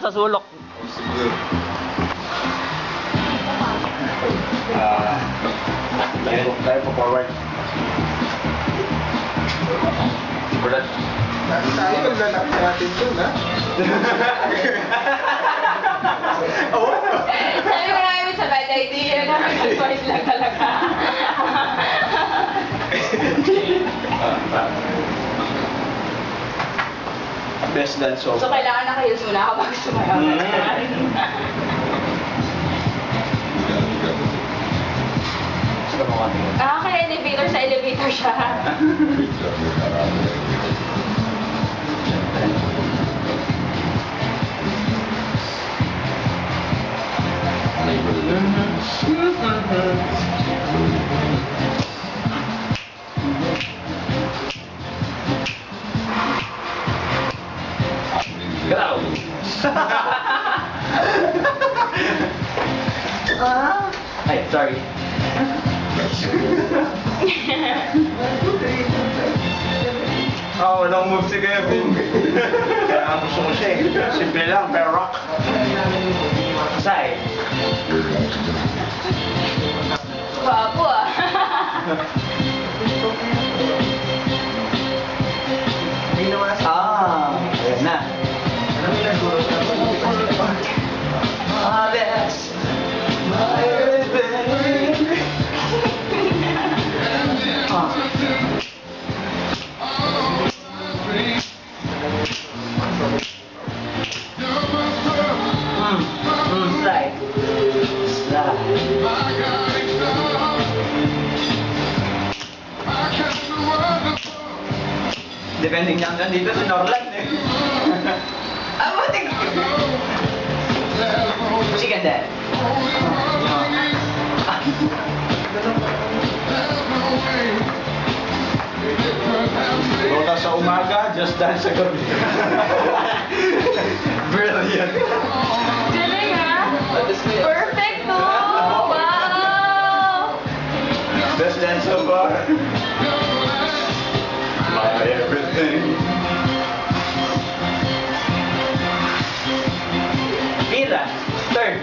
sa sulok. Tayo po forward. Bulat. Tayo maglalaki natin dun, ha? Oo. Sabi ko namin sa bad idea na mag-twice lang talaga. Best dance so So, kailangan naka-heels muna ako bago sumayaw. Kaya elevator sa elevator siya. Go! Ay, sorry. walang move si Kevin. Kaya ang gusto ko siya eh. Simple lang, pero rock. Sai. Guwapo ah. Ayan na. That's my everything. Slide. Depending niya dito sa Norland eh. Ah, butik! Chicken dad. Rota sa umaga, just dance sa gabi. Brilliant. Galing ah. Perfect no. Wow. Best dance so far. My everything. Mira, third.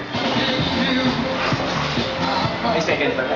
May second pa ka.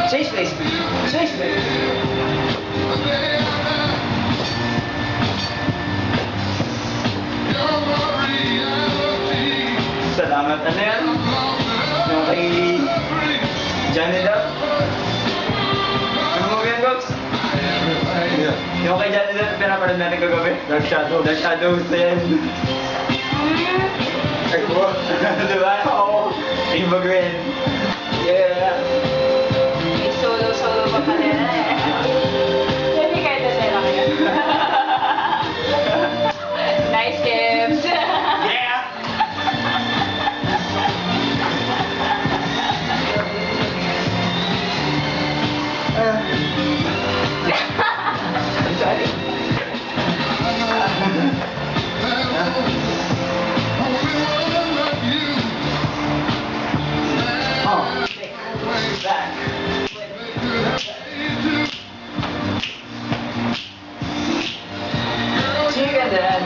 Change place. Change place. Salamat. Ano yan? Yung kay Johnny Depp. Ano mo yan, Gox? Yung kay Johnny Depp, pinapanood natin kagabi. Dark Shadow. Dark Shadows na yan. Ay, ko. Diba? Oo. Eva Green. Yeah. May solo pa pala eh. Hindi kayo tatera kayo. Nice tips. Yeah! Sorry. Back. Chicken dad.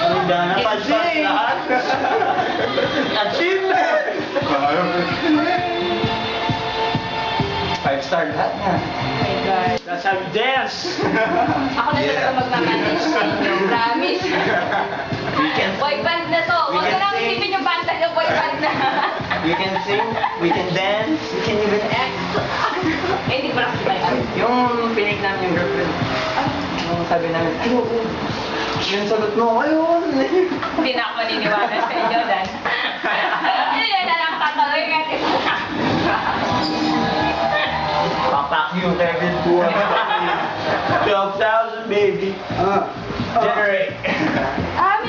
Handa na It's pa big. lahat. Achievement! 5-star lahat na. Oh my God. That's how you dance. Ako na talaga magmamanage sa inyo. Promise. We can Boy band na to. Huwag We ko can nang sing. isipin yung banda ng boy band na. we can sing, we can dance, we can even act. Eh, hindi ko na kasi tayo. Yung pinig namin yung girlfriend. Yung sabi namin, ay, oo. Yung sagot mo, ayun. Hindi na ako maniniwala sa inyo, Dan. Hindi na lang tatuloy natin. Papa Fuck you, Kevin. 12,000 baby. Generate. Ah,